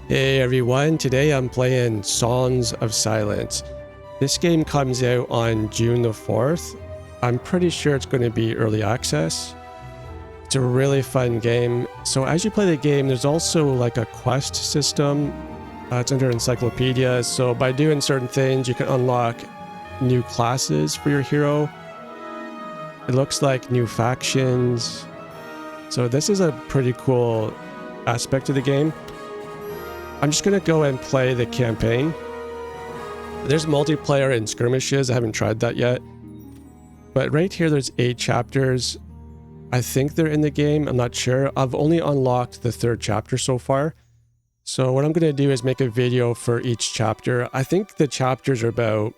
Hey everyone, today I'm playing Songs of Silence. This game comes out on June the 4th. I'm pretty sure it's going to be early access. It's a really fun game. So as you play the game, there's also like a quest system. It's under Encyclopedia. So by doing certain things, you can unlock new classes for your hero. It looks like new factions. So this is a pretty cool aspect of the game. I'm just going to go and play the campaign. There's multiplayer and skirmishes. I haven't tried that yet. But right here, there's 8 chapters. I think they're in the game. I'm not sure. I've only unlocked the 3rd chapter so far. So what I'm going to do is make a video for each chapter. I think the chapters are they're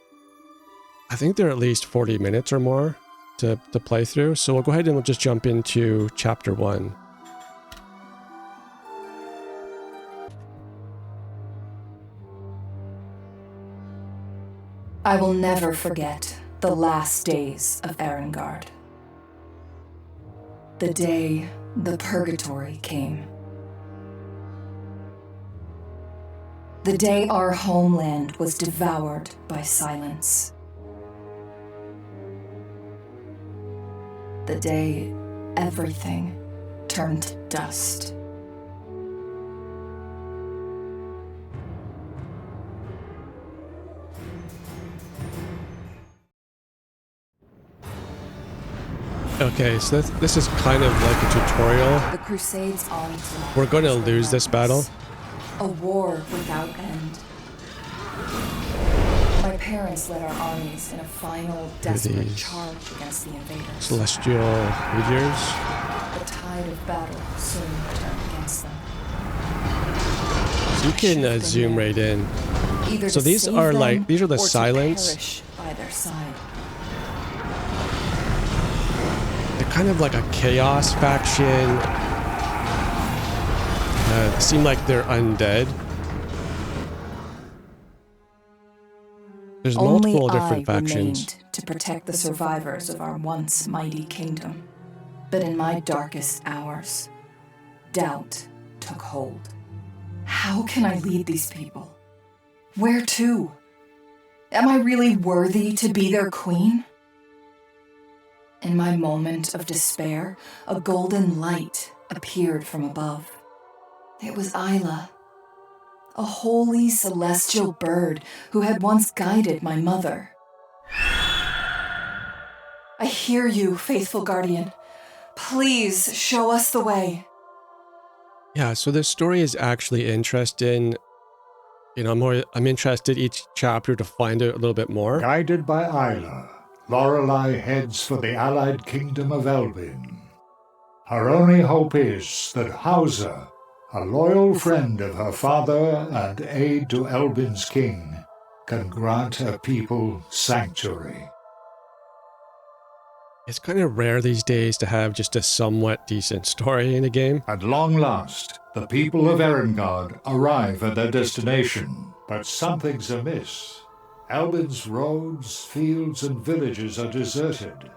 at least 40 minutes or more to play through. So we'll go ahead and we'll just jump into chapter 1. I will never forget the last days of Erengard. The day the Purgatory came. The day our homeland was devoured by silence. The day everything turned to dust. Okay, so this is kind of like a tutorial. The Crusades onslaught. We're going to lose this battle. A war without end. My parents led our armies in a final desperate charge against the invaders. Celestial meteors. The tide of battle soon turned against them. So you can zoom right in. Either so these are the silence. By their side. They're kind of like a chaos faction. They seem like they're undead. There's multiple different factions. Remained to protect the survivors of our once mighty kingdom. But in my darkest hours, doubt took hold. How can I lead these people? Where to? Am I really worthy to be their queen? In my moment of despair, a golden light appeared from above. It was Isla, a holy celestial bird who had once guided my mother. I hear you, faithful guardian. Please show us the way. Yeah, so this story is actually interesting. You know, I'm interested each chapter to find out a little bit more. Guided by Isla, Lorelei heads for the allied kingdom of Elbin. Her only hope is that Hauser, a loyal friend of her father and aide to Elbin's king, can grant her people sanctuary. It's kind of rare these days to have just a somewhat decent story in a game. At long last, the people of Erengard arrive at their destination, but something's amiss. Elbin's roads, fields, and villages are deserted.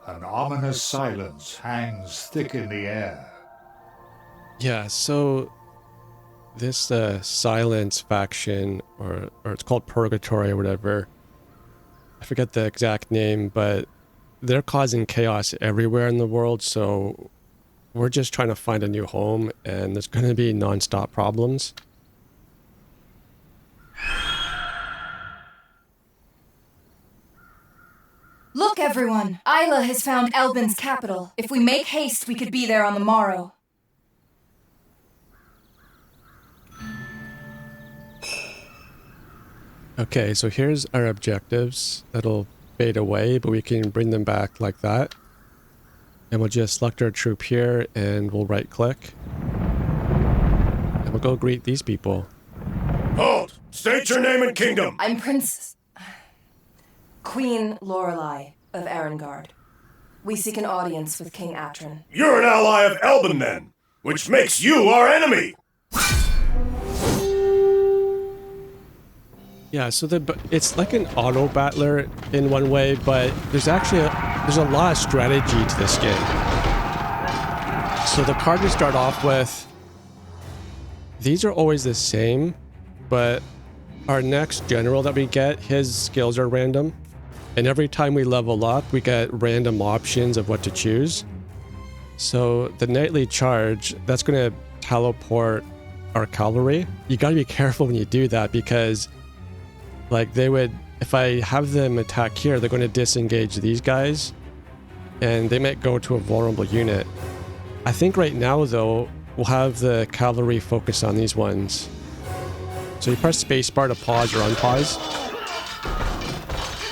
An ominous silence hangs thick in the air. Yeah, so this Silence faction, or it's called Purgatory or whatever, I forget the exact name, but they're causing chaos everywhere in the world, so we're just trying to find a new home, and there's going to be non-stop problems. Look, everyone! Isla has found Elbin's capital. If we make haste, we could be there on the morrow. Okay, so here's our objectives. That'll fade away, but we can bring them back like that. And we'll just select our troop here, and we'll right-click. And we'll go greet these people. Halt! State your name and kingdom! I'm Queen Lorelei of Erengard. We seek an audience with King Atron. You're an ally of Elbin, then, which makes you our enemy! Yeah, so it's like an auto battler in one way, but there's actually a lot of strategy to this game. So the card we start off with, these are always the same, but our next general that we get, his skills are random. And every time we level up, we get random options of what to choose. So the Knightly Charge, that's going to teleport our cavalry. You got to be careful when you do that because like they would, if I have them attack here, they're going to disengage these guys and they might go to a vulnerable unit. I think right now though, we'll have the cavalry focus on these ones. So you press spacebar to pause or unpause.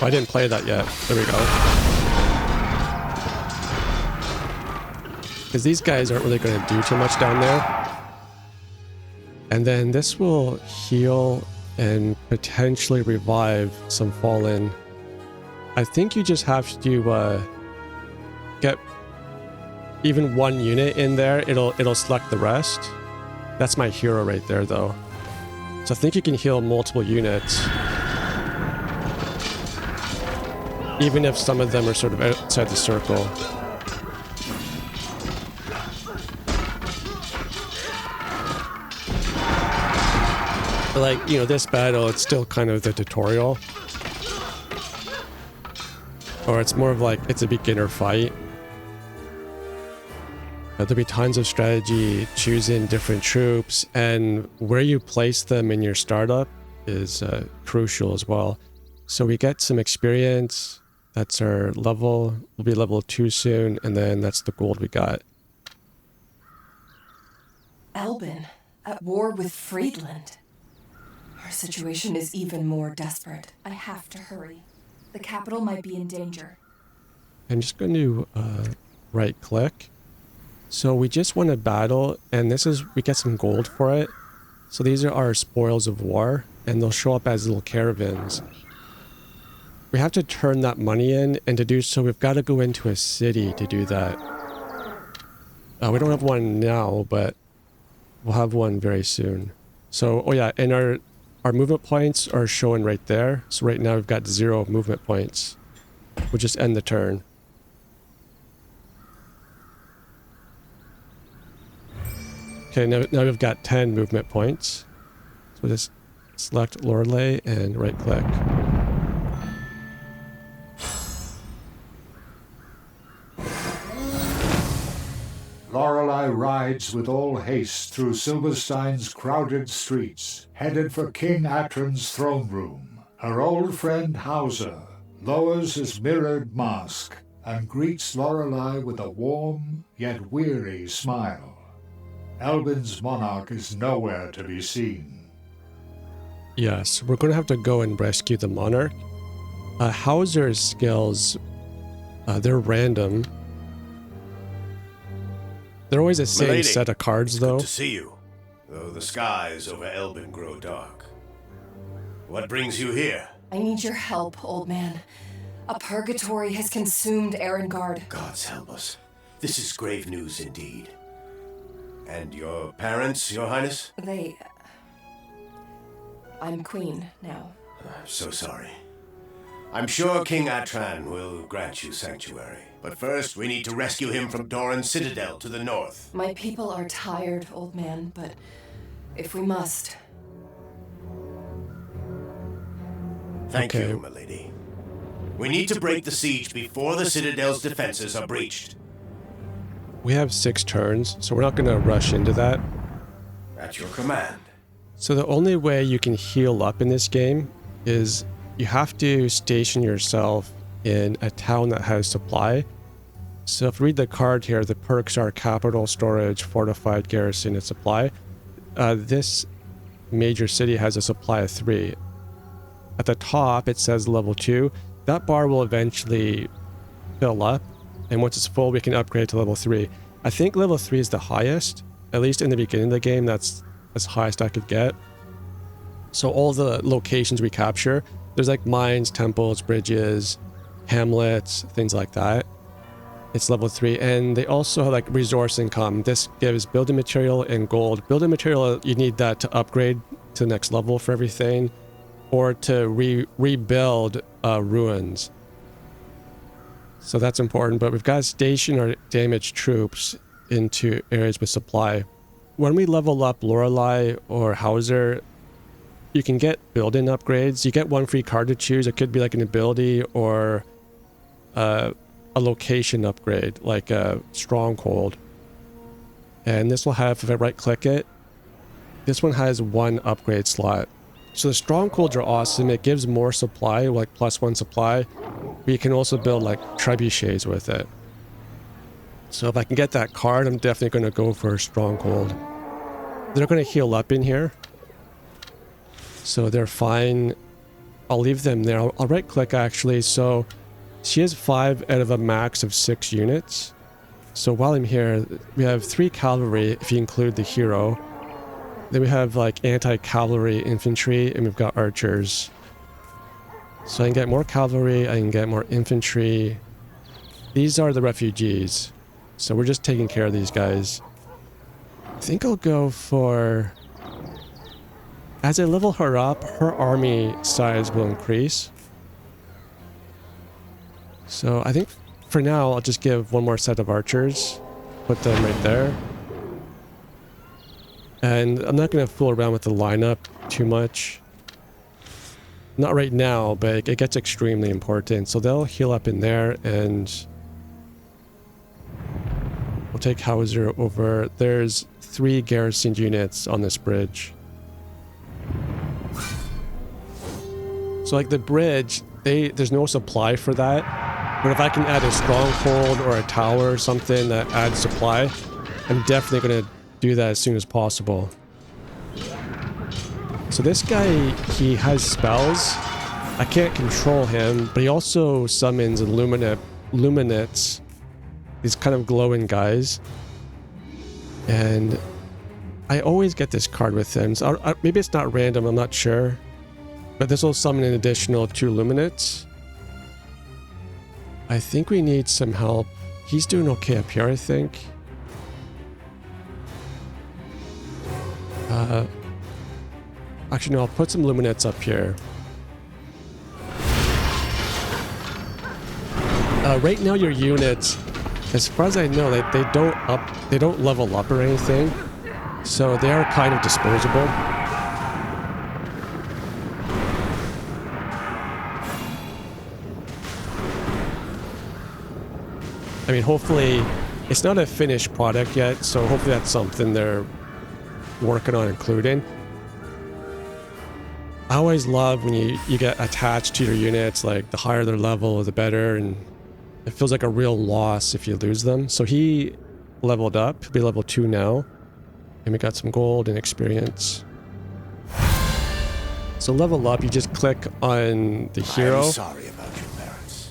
Oh, I didn't play that yet. There we go. Because these guys aren't really going to do too much down there. And then this will heal and potentially revive some fallen. I think you just have to get even one unit in there. It'll select the rest. That's my hero right there though. So I think you can heal multiple units. Even if some of them are sort of outside the circle. But like, you know, this battle, it's still kind of the tutorial. Or it's more of like, it's a beginner fight. There'll be tons of strategy, choosing different troops, and where you place them in your startup is crucial as well. So we get some experience. That's our level. We'll be level 2 soon, and then that's the gold we got. Elbin, at war with Friedland. Our situation is even more desperate. I have to hurry. The capital might be in danger. I'm just going to right click. So we just won a battle, and this is, we get some gold for it. So these are our spoils of war, and they'll show up as little caravans. We have to turn that money in, and to do so, we've got to go into a city to do that. We don't have one now, but we'll have one very soon. So, oh yeah, and our movement points are showing right there. So right now we've got 0 movement points. We'll just end the turn. Okay, now we've got 10 movement points. So just select Lorelei and right click. Lorelei rides with all haste through Silverstein's crowded streets, headed for King Atron's throne room. Her old friend Hauser lowers his mirrored mask and greets Lorelei with a warm yet weary smile. Elbin's monarch is nowhere to be seen. Yes, we're going to have to go and rescue the monarch. Hauser's skills, they're random. They're always the same Milady, set of cards, it's though. Good to see you, though the skies over Elbin grow dark. What brings you here? I need your help, old man. A purgatory has consumed Erengard. Gods help us. This is grave news indeed. And your parents, your highness? I'm queen now. I'm so sorry. I'm sure King Atron will grant you sanctuary. But first, we need to rescue him from Doran's citadel to the north. My people are tired, old man, but if we must. Thank Okay. you, milady. We need to break the siege before the citadel's defenses are breached. We have 6 turns, so we're not going to rush into that. At your command. So the only way you can heal up in this game is you have to station yourself in a town that has supply. So if you read the card here, the perks are capital, storage, fortified, garrison, and supply. This major city has a supply of 3. At the top, it says level 2. That bar will eventually fill up, and once it's full, we can upgrade to level 3. I think level 3 is the highest, at least in the beginning of the game. That's as highest I could get. So all the locations we capture, there's like mines, temples, bridges, hamlets, things like that. It's level 3, and they also have like resource income. This gives building material and gold. Building material, you need that to upgrade to the next level for everything, or to rebuild ruins. So that's important, but we've got to station our damaged troops into areas with supply. when we level up Lorelei or Hauser, you can get build-in upgrades. You get one free card to choose. It could be like an ability or a location upgrade, like a Stronghold. And this will have, if I right-click it, this one has one upgrade slot. So the Strongholds are awesome. It gives more supply, like +1 supply. But you can also build like trebuchets with it. So if I can get that card, I'm definitely going to go for a Stronghold. They're going to heal up in here. So they're fine. I'll leave them there. I'll right click actually. So she has 5 out of a max of 6 units. So while I'm here, we have 3 cavalry if you include the hero. Then we have like anti-cavalry infantry, and we've got archers. So I can get more cavalry, I can get more infantry. These are the refugees. So we're just taking care of these guys. I think I'll go for... As I level her up, her army size will increase. So I think for now, I'll just give one more set of archers. Put them right there. And I'm not going to fool around with the lineup too much. Not right now, but it gets extremely important. So they'll heal up in there, and we'll take Hauser over. There's 3 garrisoned units on this bridge. So like the bridge, there's no supply for that. But if I can add a stronghold or a tower or something that adds supply, I'm definitely going to do that as soon as possible. So this guy, he has spells. I can't control him, but he also summons luminates, these kind of glowing guys. And I always get this card with him. So maybe it's not random, I'm not sure. But this will summon an additional 2 luminates. I think we need some help. He's doing okay up here, I think. Actually, no, I'll put some luminates up here. Right now, your units, as far as I know, they don't level up or anything, so they are kind of disposable. I mean, hopefully, it's not a finished product yet, so hopefully that's something they're working on including. I always love when you get attached to your units, like the higher their level, the better, and it feels like a real loss if you lose them. So he leveled up, he'll be level 2 now, and we got some gold and experience. So level up, you just click on the hero. I'm sorry about your parents.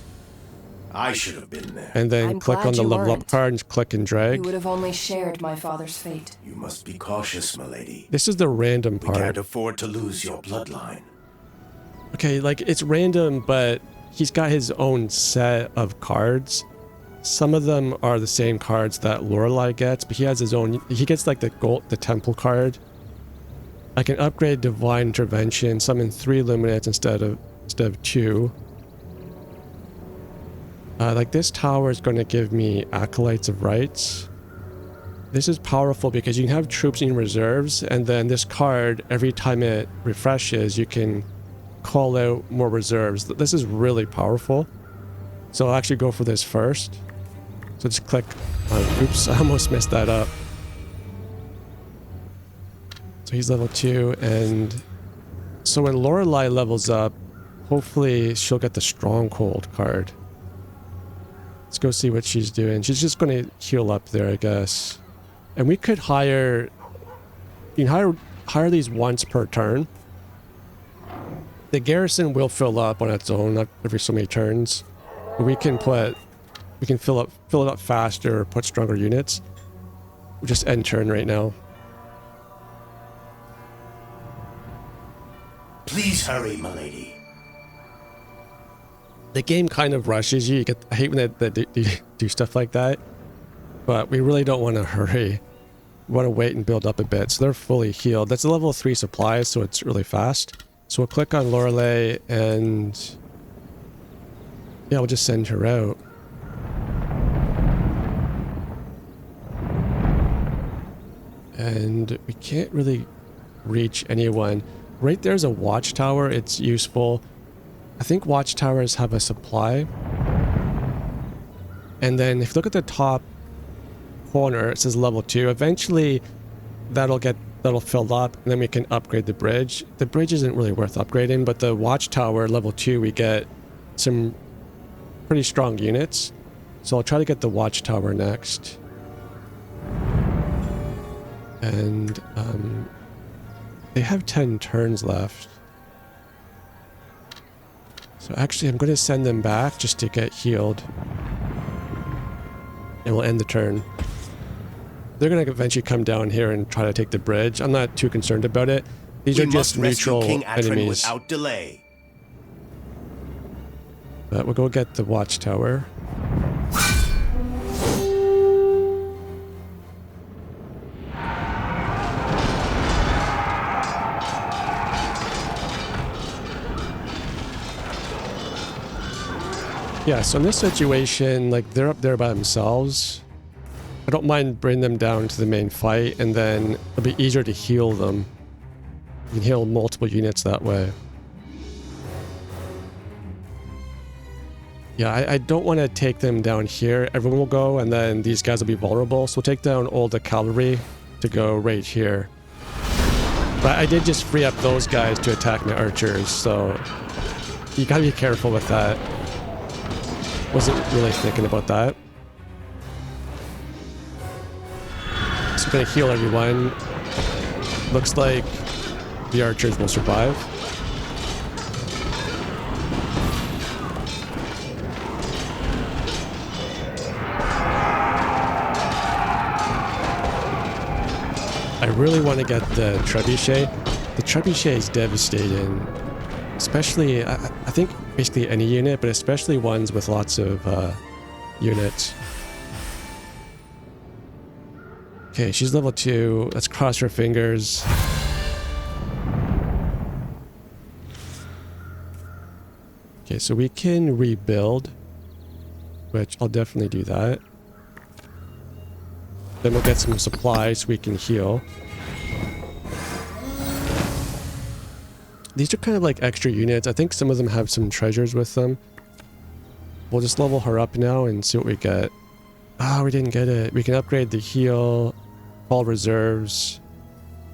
I should have been there. And then click on the level up card and click and drag. You would have only shared my father's fate. You must be cautious, milady. This is the random part. We can't afford to lose your bloodline. Okay, like it's random, but he's got his own set of cards. Some of them are the same cards that Lorelei gets, but he has his own. He gets like the temple card. I can upgrade divine intervention, summon 3 luminates instead of 2. Like this tower is going to give me acolytes of rights. This is powerful because you can have troops in reserves, and then this card, every time it refreshes, you can call out more reserves. This is really powerful. So I'll actually go for this first. So just click on, oops, I almost messed that up. So he's level 2, and so when Lorelei levels up, hopefully she'll get the Stronghold card. Let's go see what she's doing. She's just going to heal up there, I guess. And we could hire... You can hire these once per turn. The garrison will fill up on its own, not every so many turns. But we can fill it up faster, put stronger units. We'll just end turn right now. Please hurry, milady. The game kind of rushes you. I hate when they do stuff like that. But we really don't want to hurry. We want to wait and build up a bit. So they're fully healed. That's a level 3 supply, so it's really fast. So we'll click on Lorelei and... yeah, we'll just send her out. And we can't really reach anyone. Right there's a watchtower. It's useful. I think watchtowers have a supply. And then if you look at the top corner, it says level 2. Eventually that'll fill up, and then we can upgrade the bridge. The bridge isn't really worth upgrading, but the watchtower level 2, we get some pretty strong units. So I'll try to get the watchtower next. And they have 10 turns left. So actually I'm going to send them back just to get healed. And we'll end the turn. They're going to eventually come down here and try to take the bridge. I'm not too concerned about it. These are just neutral King Atron enemies. without delay. But we'll go get the watchtower. Yeah, so in this situation, like, they're up there by themselves. I don't mind bringing them down to the main fight, and then it'll be easier to heal them. You can heal multiple units that way. Yeah, I don't want to take them down here. Everyone will go, and then these guys will be vulnerable. So we'll take down all the cavalry to go right here. But I did just free up those guys to attack my archers, so you gotta be careful with that. Wasn't really thinking about that. So we're gonna heal everyone. Looks like the archers will survive. I really want to get the trebuchet. The trebuchet is devastating. Especially, I think basically any unit, but especially ones with lots of units. Okay, she's level 2. Let's cross her fingers. Okay, so we can rebuild, which I'll definitely do that. Then we'll get some supplies so we can heal. These are kind of like extra units. I think some of them have some treasures with them. We'll just level her up now and see what we get. Ah, we didn't get it. We can upgrade the heal, call reserves,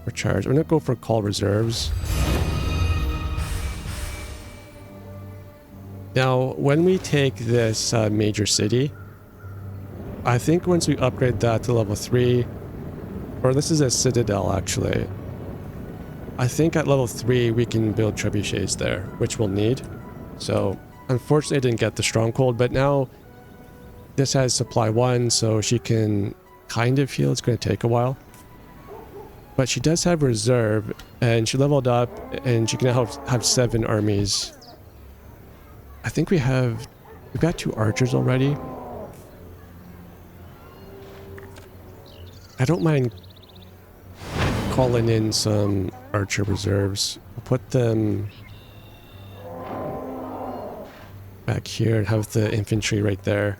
or charge. I'm gonna go for call reserves. Now, when we take this major city, I think once we upgrade that to level 3, or this is a citadel actually. I think at level 3 we can build trebuchets there, which we'll need. So unfortunately I didn't get the stronghold, but now this has supply 1, so she can kind of heal. It's going to take a while. But she does have reserve, and she leveled up, and she can now have 7 armies. I think we've got 2 archers already. I don't mind calling in some archer reserves. We'll put them back here and have the infantry right there.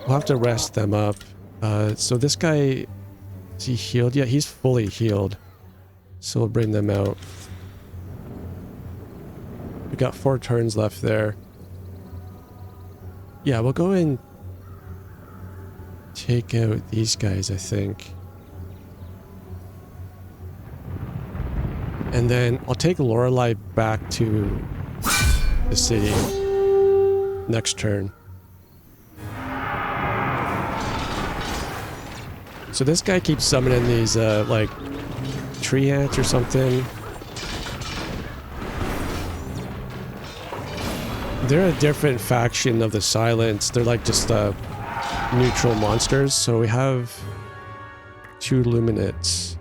We'll have to rest them up. So this guy, is he healed? Yeah, he's fully healed. So we'll bring them out. We got 4 turns left there. Yeah, we'll go and take out these guys, I think. And then I'll take Lorelei back to the city next turn. So this guy keeps summoning these like tree ants or something. They're a different faction of the Silence. They're like just neutral monsters. So we have 2 Luminates.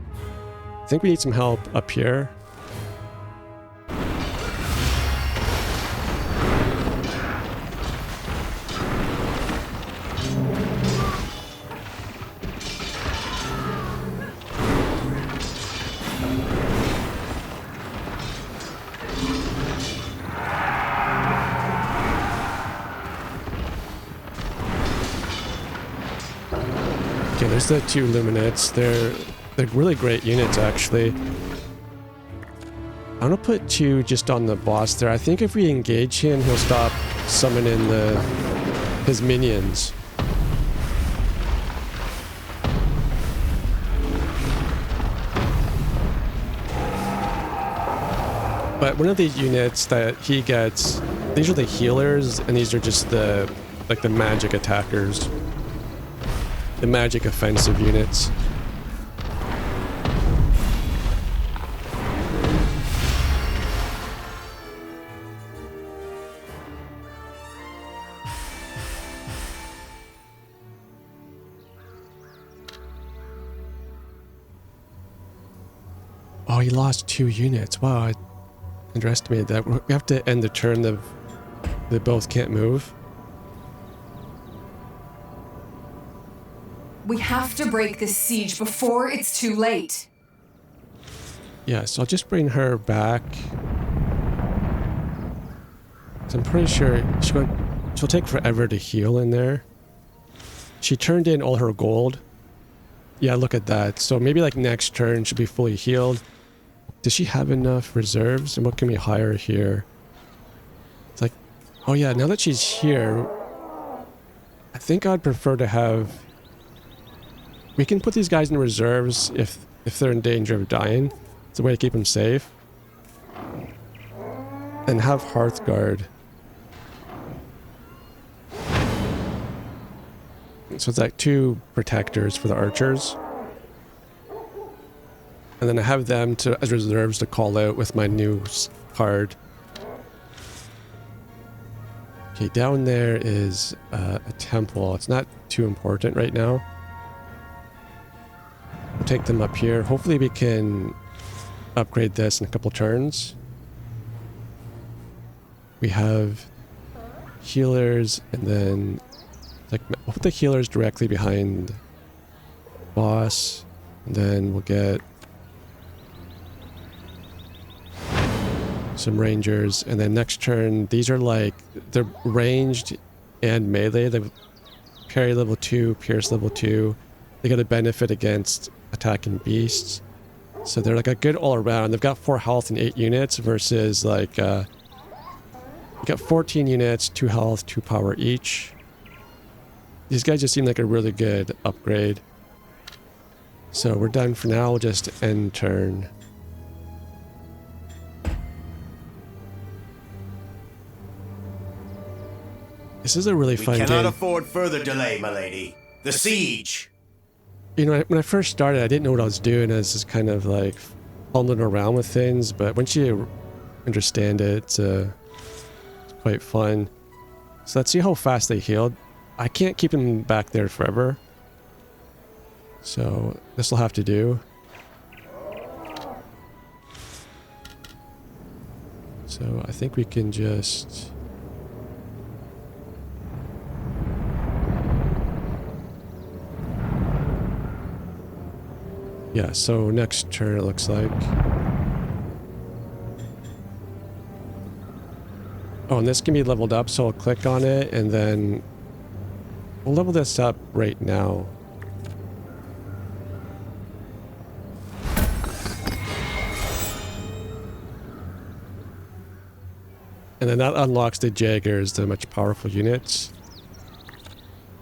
I think we need some help up here. there's the 2 Luminets. They're really great units, actually. I'm gonna put 2 just on the boss there. I think if we engage him, he'll stop summoning his minions. But one of these units that he gets, these are the healers, and these are just the magic attackers. The magic offensive units. Oh, he lost 2 units. Wow, I underestimated that. We have to end the turn. They both can't move. We have to break this siege before it's too late. Yeah, so I'll just bring her back. So I'm pretty sure she'll take forever to heal in there. She turned in all her gold. Yeah, look at that. So maybe like next turn she'll be fully healed. Does she have enough reserves? And what can we hire here? It's like, oh yeah, now that she's here, I think I'd prefer to have... We can put these guys in reserves if they're in danger of dying. It's a way to keep them safe. And have Hearthguard. So it's like 2 protectors for the archers. And then I have them as reserves to call out with my new card. Okay, down there is a temple. It's not too important right now. We'll take them up here. Hopefully we can upgrade this in a couple turns. We have healers, and then we'll put the healers directly behind boss, and then we'll get some rangers, and then next turn these are they're ranged and melee. They parry level 2, pierce level 2. They get a benefit against attacking beasts, so they're like a good all around. They've got 4 health and 8 units versus you got 14 units, 2 health, 2 power each. These guys just seem like a really good upgrade. So we're done for now. We'll just end turn. This is a really fun game. We cannot afford further delay, my lady. The siege! You know, when I first started, I didn't know what I was doing. I was just kind of like fumbling around with things, but once you understand it, it's quite fun. So let's see how fast they healed. I can't keep them back there forever. So this will have to do. So I think we can just... Yeah, so next turn it looks like. Oh, and this can be leveled up, so I'll click on it, and then we'll level this up right now. And then that unlocks the Jaggers, the much powerful units.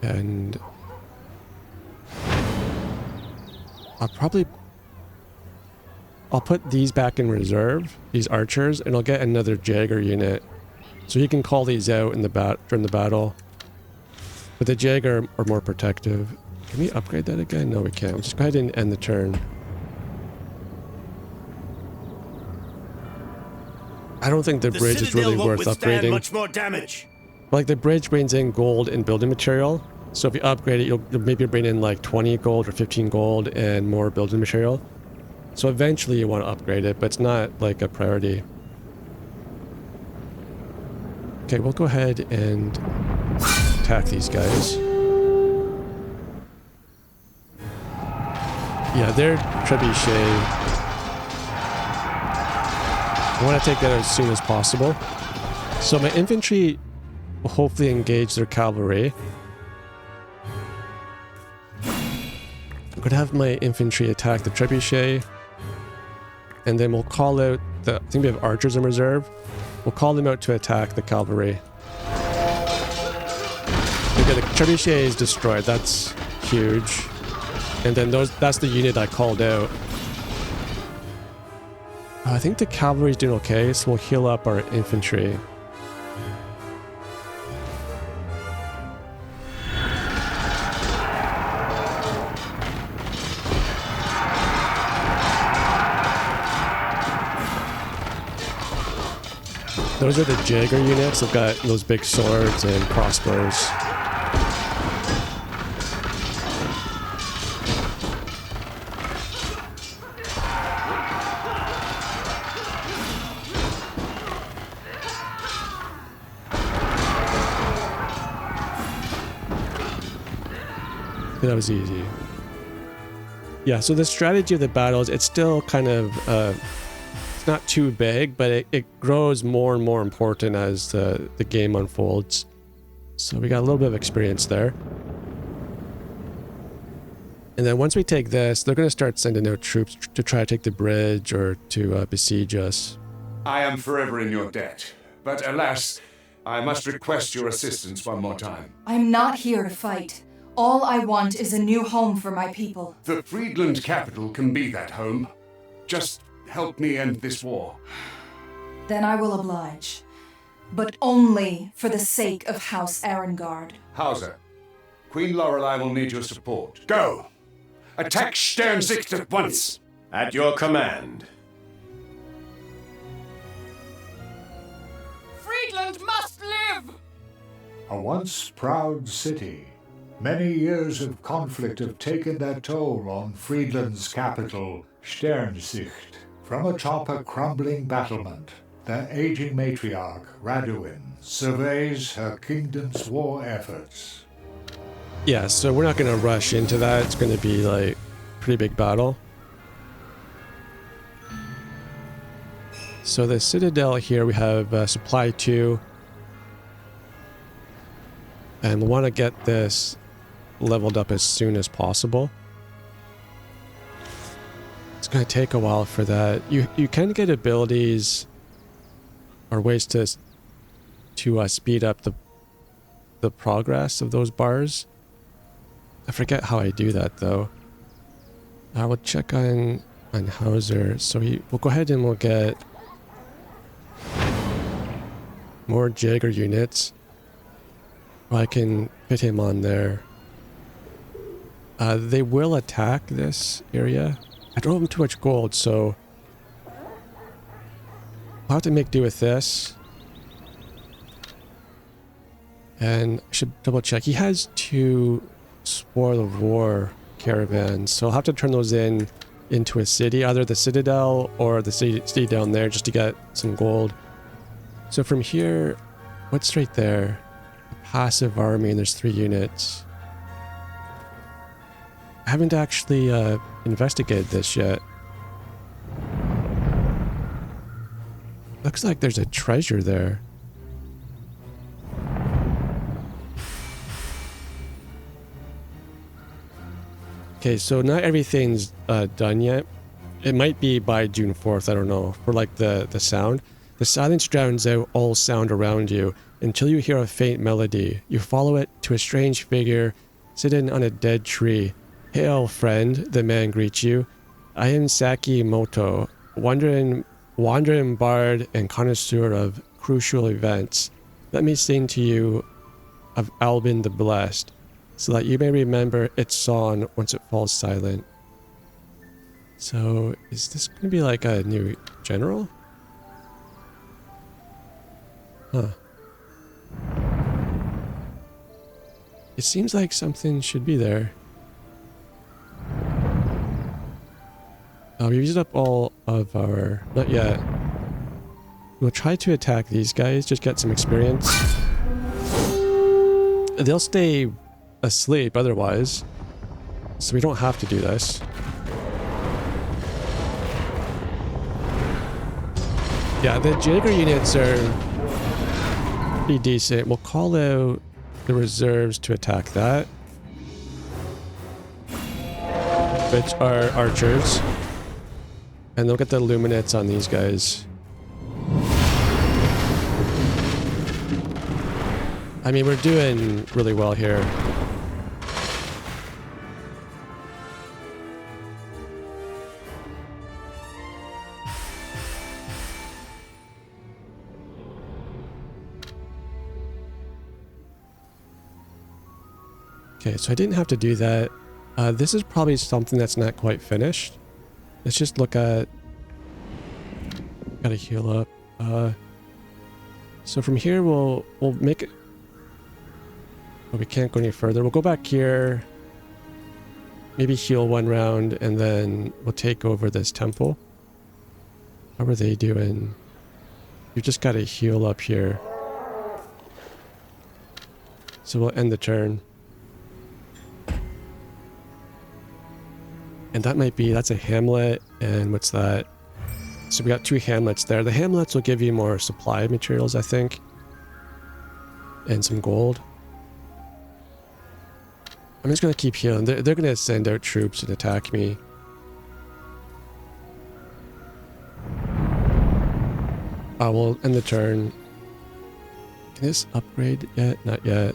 And I'll put these back in reserve, these archers, and I'll get another Jagger unit. So you can call these out in during the battle. But the Jagger are more protective. Can we upgrade that again? No, we can't. We'll just go ahead and end the turn. I don't think the bridge is really worth upgrading. Much more damage. Like the bridge brings in gold and building material. So if you upgrade it, you'll maybe bring in like 20 gold or 15 gold and more building material. So eventually you want to upgrade it, but it's not like a priority. Okay, we'll go ahead and attack these guys. Yeah, they're trebuchet. I want to take that as soon as possible. So my infantry will hopefully engage their cavalry. could have my infantry attack the trebuchet, and then we'll call out the, I think we have archers in reserve. We'll call them out to attack the cavalry. Okay, the trebuchet is destroyed. That's huge. And then that's the unit I called out. I think the cavalry's doing okay, so we'll heal up our infantry. Those are the Jaeger units. They've got those big swords and crossbows. That was easy. Yeah, so the strategy of the battles, it's still kind of it's not too big, but it grows more and more important as the game unfolds. So we got a little bit of experience there. And then once we take this, they're going to start sending out troops to try to take the bridge or to besiege us. I am forever in your debt, but alas, I must request your assistance one more time. I'm not here to fight. All I want is a new home for my people. The Friedland capital can be that home. Just help me end this war. Then I will oblige. But only for the sake of House Arengard. Hauser, Queen Lorelei will need your support. Go! Attack Sternsicht at once! At your command. Friedland must live! A once proud city. Many years of conflict have taken their toll on Friedland's capital, Sternsicht. From atop a crumbling battlement, their aging matriarch, Raduin, surveys her kingdom's war efforts. Yeah, so we're not going to rush into that. It's going to be like a pretty big battle. So the Citadel here, we have Supply 2. And we want to get this leveled up as soon as possible. It's going to take a while for that. You can get abilities or ways to speed up the progress of those bars. I forget how I do that though. I will check on Hauser. So we'll go ahead and we'll get more Jaeger units. I can put him on there. They will attack this area. I don't have too much gold, so I'll have to make do with this. And I should double check. He has 2 Spoil of War caravans, so I'll have to turn those into a city, either the Citadel or the city down there, just to get some gold. So from here, what's right there? A passive army, and there's 3 units. I haven't actually investigated this yet. Looks like there's a treasure there. Okay, so not everything's done yet. It might be by June 4th, I don't know. For like the sound. The silence drowns out all sound around you until you hear a faint melody. You follow it to a strange figure sitting on a dead tree. Hail, friend, the man greets you. I am Saki Moto, wandering bard and connoisseur of crucial events. Let me sing to you of Albin the Blessed, so that you may remember its song once it falls silent. So, is this going to be like a new general? Huh. It seems like something should be there. We've used up all of our... Not yet. We'll try to attack these guys, just get some experience. They'll stay asleep otherwise, so we don't have to do this. Yeah, the Jaeger units are pretty decent. We'll call out the reserves to attack that. which are archers. And they'll get the luminets on these guys. I mean, we're doing really well here. Okay, so I didn't have to do that. This is probably something that's not quite finished. Let's just look at... Gotta heal up. So from here we'll make it... Oh, we can't go any further. We'll go back here. Maybe heal one round and then we'll take over this temple. How are they doing? You just gotta heal up here. So we'll end the turn. And that might be, that's a hamlet, and what's that? So we got 2 hamlets there. The hamlets will give you more supply materials, I think. And some gold. I'm just going to keep healing. They're going to send out troops and attack me. We'll end the turn. Can this upgrade yet? Not yet.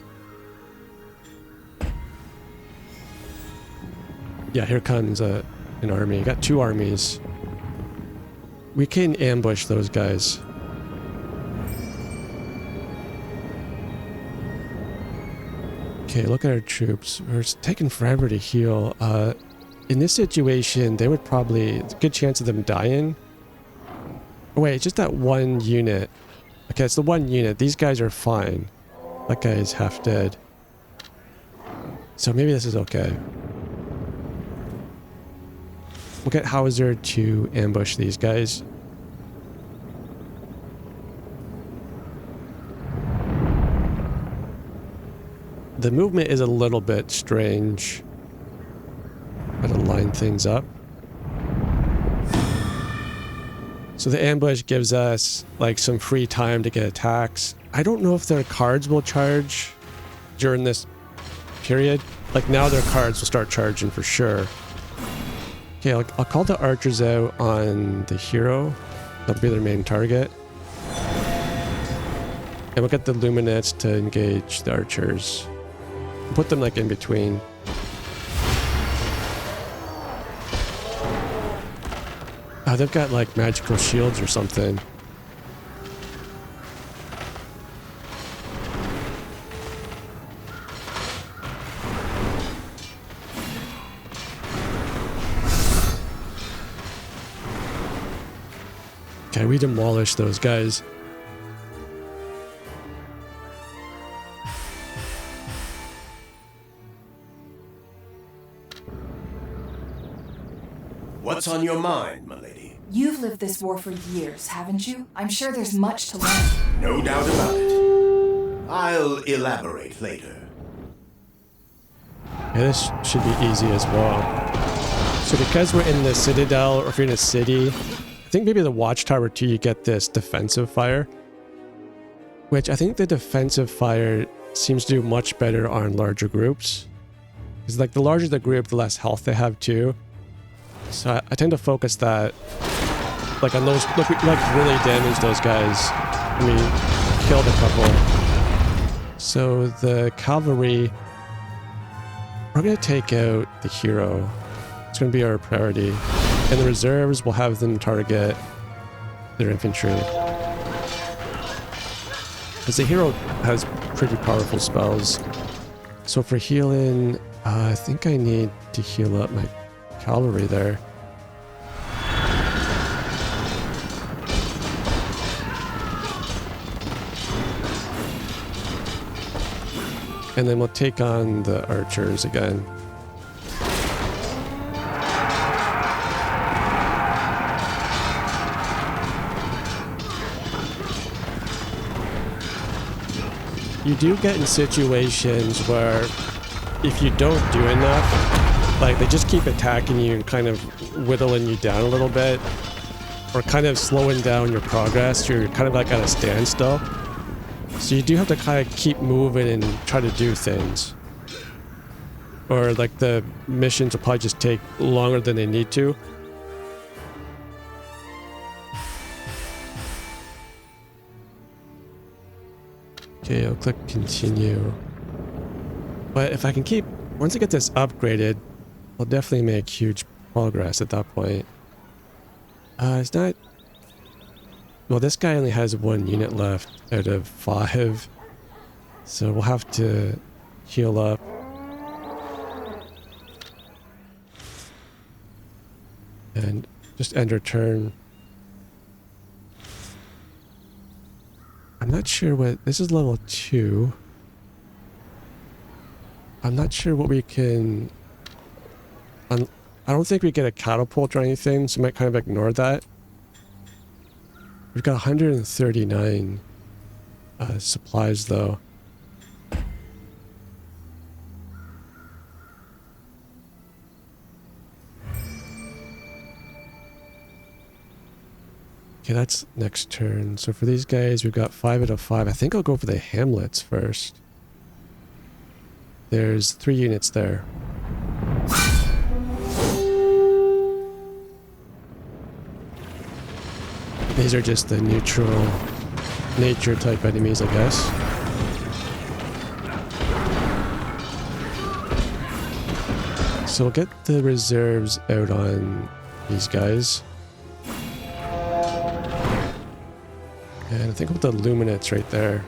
Yeah, here comes an army. Got 2 armies. We can ambush those guys. Okay, look at our troops. We're taking forever to heal. In this situation, they would probably... It's a good chance of them dying. Oh, wait, it's just that 1 unit. Okay, it's the 1 unit. These guys are fine. That guy is half dead. So maybe this is okay. We'll get Hauser to ambush these guys. The movement is a little bit strange. Gotta line things up. So the ambush gives us like some free time to get attacks. I don't know if their cards will charge during this period. Like now their cards will start charging for sure. Okay, I'll call the archers out on the hero. That'll be their main target. And we'll get the luminets to engage the archers. Put them like in between. Oh, they've got like magical shields or something. Okay, we demolished those guys. What's on your mind, my lady? You've lived this war for years, haven't you? I'm sure there's much to learn. No doubt about it. I'll elaborate later. Yeah, this should be easy as well. So because we're in the citadel, or if you're in a city, I think maybe the watchtower too, you get this defensive fire. Which I think the defensive fire seems to do much better on larger groups. Because like the larger the group, the less health they have too. So I tend to focus that like on those, like really damage those guys. I mean, killed a couple. So the cavalry, we're going to take out the hero. It's going to be our priority. And the reserves, we'll have them target their infantry. Because the hero has pretty powerful spells. So for healing, I think I need to heal up my cavalry there. And then we'll take on the archers again. You do get in situations where if you don't do enough, like they just keep attacking you and kind of whittling you down a little bit, or kind of slowing down your progress. You're kind of like at a standstill. So you do have to kind of keep moving and try to do things. or like the missions will probably just take longer than they need to. Okay, I'll click continue. But if I can keep, once I get this upgraded, I'll definitely make huge progress at that point. It's not, well, this guy only has 1 unit left out of 5. So we'll have to heal up. And just end our turn. I'm not sure what, this is level 2. I'm not sure what we can, I don't think we get a catapult or anything, so I might kind of ignore that. We've got 139 supplies though. Okay, that's next turn. So for these guys, we've got 5 out of 5. I think I'll go for the hamlets first. There's 3 units there. These are just the neutral nature type enemies, I guess. So we'll get the reserves out on these guys. And I think with the luminates right there.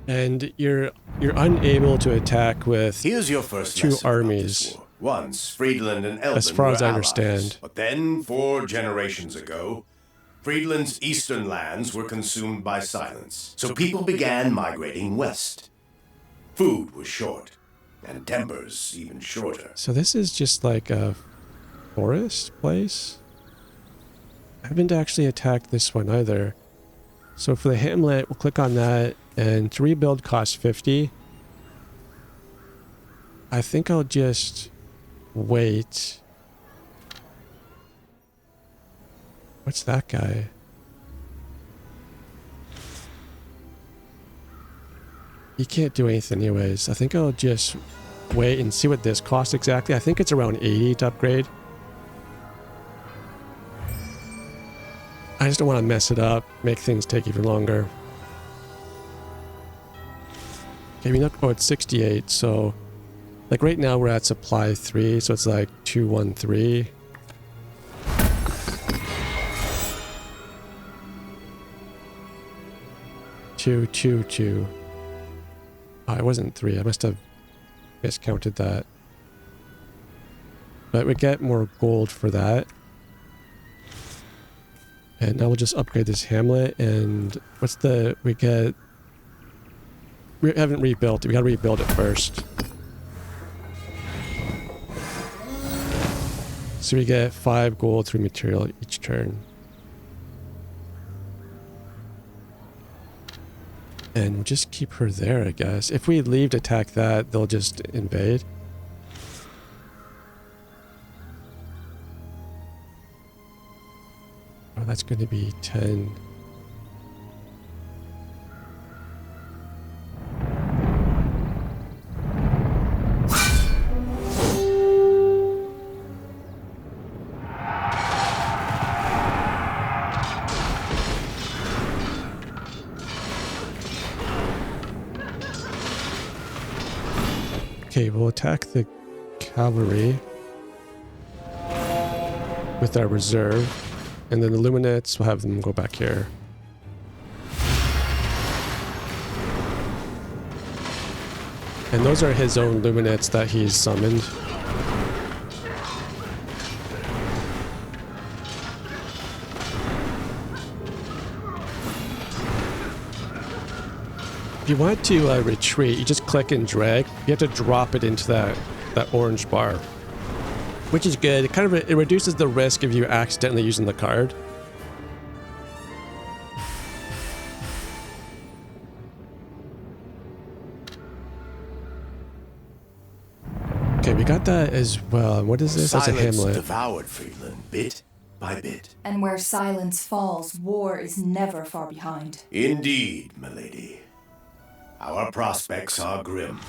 And you're unable to attack with Here's your first 2 lesson about armies. this war. Once, Friedland and Elben As far were as I allies, understand. But then, 4 generations ago, Friedland's eastern lands were consumed by silence. So people began migrating west. Food was short, and timbers even shorter. So this is just like a forest place? I haven't actually attacked this one either. So for the hamlet, we'll click on that, and to rebuild costs 50. I think I'll just wait. What's that guy? He can't do anything anyways. I think I'll just wait and see what this costs exactly. I think it's around 80 to upgrade. I just don't want to mess it up, make things take even longer. Okay, we know, oh, it's 68, so like right now we're at supply 3, so it's like 213. Two. Oh, it wasn't 3. I must have miscounted that. But we get more gold for that. And now we'll just upgrade this hamlet, and what's the, we haven't rebuilt it, we gotta rebuild it first. So we get 5 gold, 3 material each turn. And we'll just keep her there, I guess. If we leave to attack that, they'll just invade. Oh, that's going to be 10. Okay, we'll attack the cavalry with our reserve. And then the luminates, we'll have them go back here. And those are his own luminates that he's summoned. If you want to retreat, you just click and drag. You have to drop it into that orange bar. which is good. It reduces the risk of you accidentally using the card. Okay, we got that as well. What is this? That's a Silence hamlet. devoured Friedland bit by bit. And where silence falls, war is never far behind. Indeed, milady. Our prospects are grim.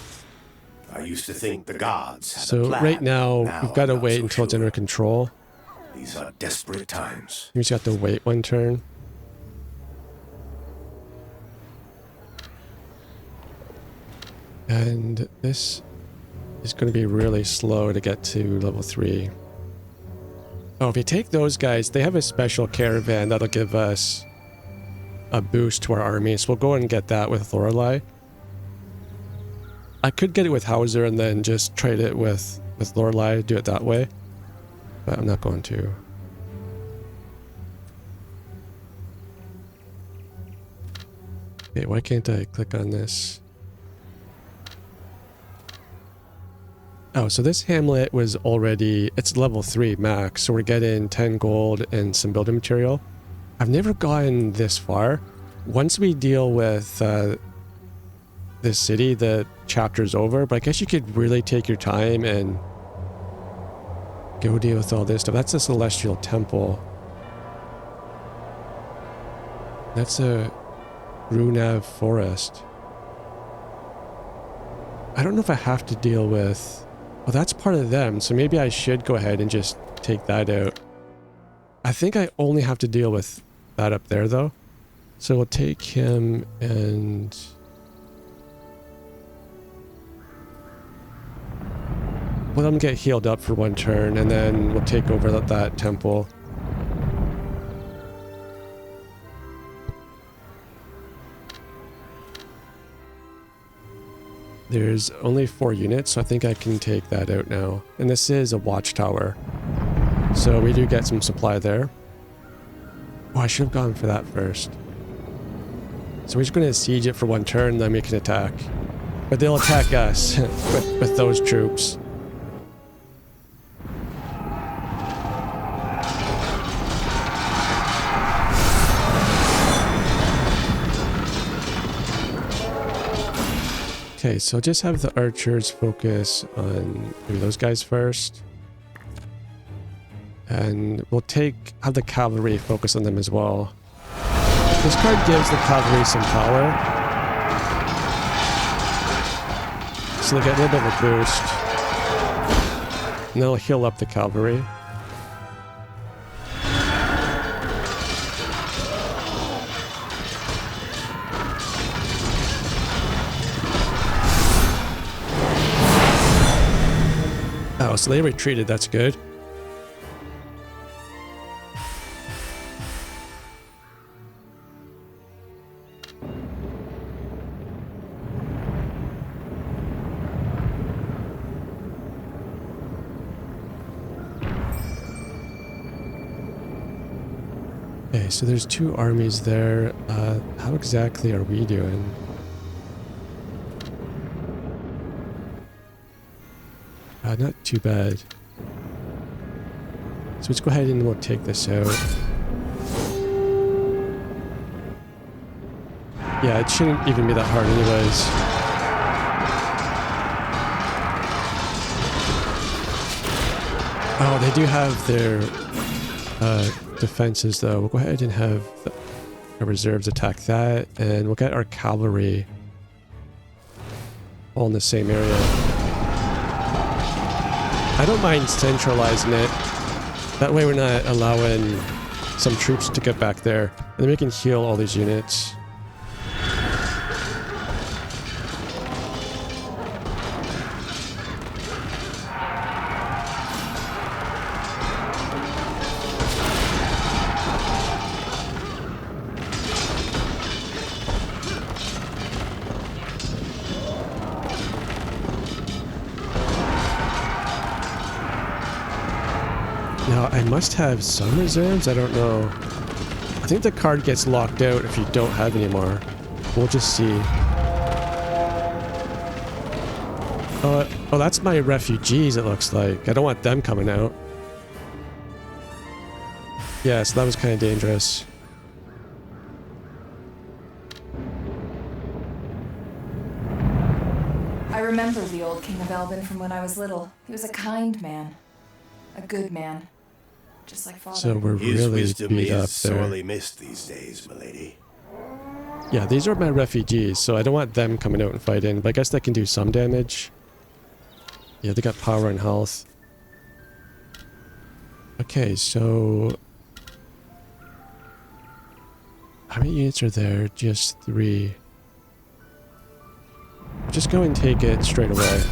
I used to think the gods had a So plan. right now, we've got to I'm not wait so until it's sure. under control. These are desperate times. We just have to wait one turn. And this is going to be really slow to get to level 3. Oh, if you take those guys, they have a special caravan that'll give us a boost to our army. So we'll go and get that with Lorelei. I could get it with Hauser and then just trade it with Lorelei, do it that way. But I'm not going to. Okay, why can't I click on this? Oh, so this hamlet was already, it's level 3 max, so we're getting 10 gold and some building material. I've never gotten this far. Once we deal with this city, the chapter's over, but I guess you could really take your time and go deal with all this stuff. That's a celestial temple. That's a Runav forest. I don't know if I have to deal with... Well, that's part of them, so maybe I should go ahead and just take that out. I think I only have to deal with that up there, though. So we'll take him and... We'll let him get healed up for one turn, and then we'll take over that temple. There's only 4 units, so I think I can take that out now. And this is a watchtower. So we do get some supply there. Oh, I should have gone for that first. So we're just going to siege it for one turn, then we can attack. But they'll attack us with those troops. Okay, so just have the archers focus on maybe those guys first. And we'll have the cavalry focus on them as well. This card gives the cavalry some power. So they'll get a little bit of a boost. And they'll heal up the cavalry. Oh, so they retreated, that's good. Okay, so there's 2 armies there. How exactly are we doing? Not too bad. So let's go ahead and we'll take this out. Yeah, it shouldn't even be that hard anyways. Oh, they do have their defenses though. We'll go ahead and have our reserves attack that, and we'll get our cavalry all in the same area. I don't mind centralizing it. That way we're not allowing some troops to get back there. And then we can heal all these units. Now, I must have some reserves, I don't know. I think the card gets locked out if you don't have any more. We'll just see. Oh, that's my refugees, it looks like. I don't want them coming out. Yeah, so that was kind of dangerous. I remember the old King of Elbin from when I was little. He was a kind man. A good man. Just like father. So we're His really wisdom beat up is there. sorely missed these days, milady. Yeah, these are my refugees, so I don't want them coming out and fighting, but I guess they can do some damage. Yeah, they got power and health. Okay, so... how many units are there? Just 3. Just go and take it straight away.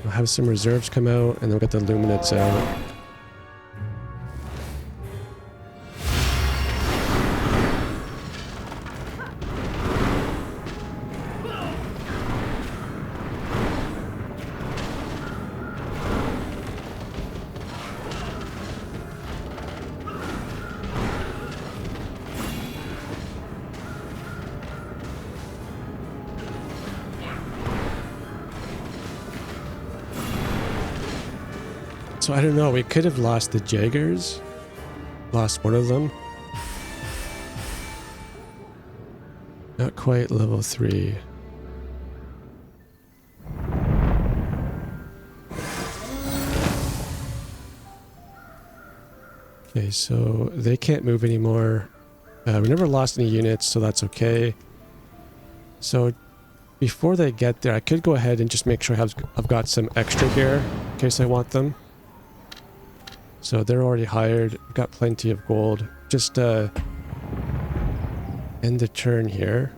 We'll have some reserves come out, and then we'll get the Luminates out. So I don't know, we could have lost the Jaegers. Lost one of them. Not quite level 3. Okay, so they can't move anymore. We never lost any units, so that's okay. So before they get there, I could go ahead and just make sure I've got some extra gear in case I want them. So they're already hired. We've got plenty of gold. Just end the turn here.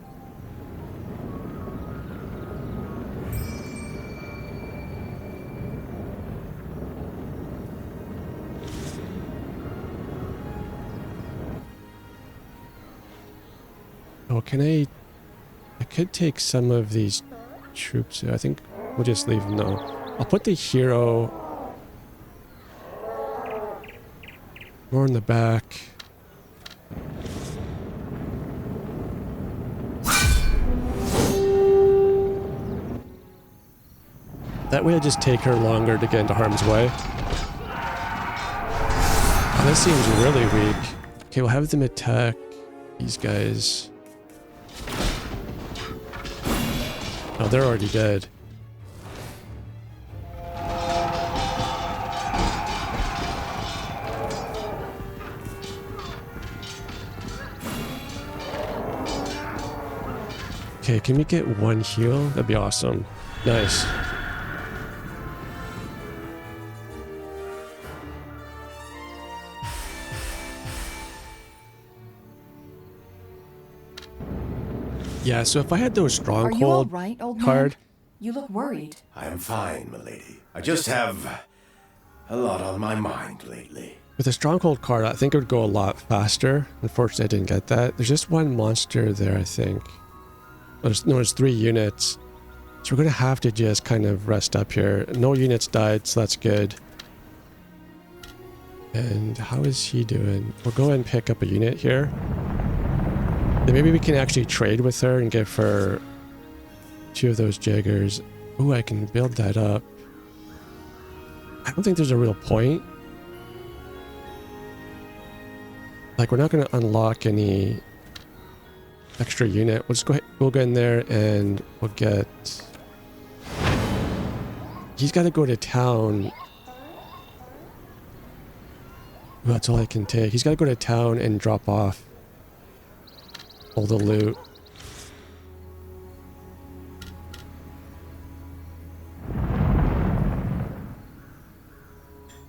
Oh, can I could take some of these troops. I think we'll just leave them though. I'll put the hero more in the back. That way I just take her longer to get into harm's way. Oh, this seems really weak. Okay, we'll have them attack these guys. Oh, they're already dead. Okay, can we get one heal? That'd be awesome. Nice. Yeah, so if I had those Are you all stronghold right, old card, man? You look worried. I am fine, milady. I just have a lot on my mind lately. with a stronghold card, I think it would go a lot faster. Unfortunately, I didn't get that. There's just one monster there, I think. No, there's 3 units. So we're going to have to just kind of rest up here. No units died, so that's good. And how is he doing? We'll go ahead and pick up a unit here. Then maybe we can actually trade with her and give her 2 of those Jaegers. Ooh, I can build that up. I don't think there's a real point. Like, we're not going to unlock any extra unit. We'll just go ahead, we'll go in there and we'll get... He's got to go to town. Ooh, that's all I can take. He's got to go to town and drop off all the loot.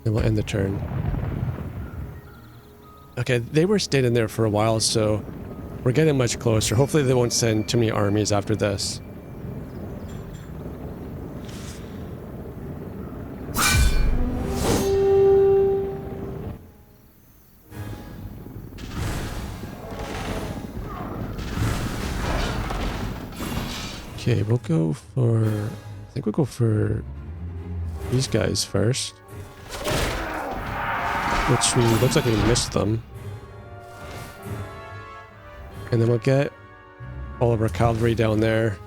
Then we'll end the turn. Okay, they were staying there for a while, so we're getting much closer. Hopefully they won't send too many armies after this. Okay, we'll go for... I think we'll go for these guys first. Which looks like we missed them. And then we'll get all of our cavalry down there.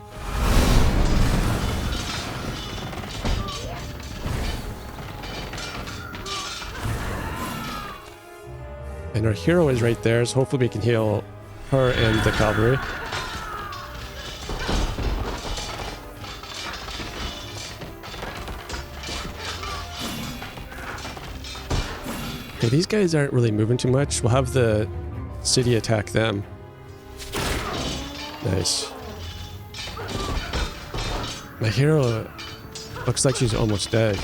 And our hero is right there, so hopefully we can heal her and the cavalry. Okay, these guys aren't really moving too much. We'll have the city attack them. Nice. My hero looks like she's almost dead.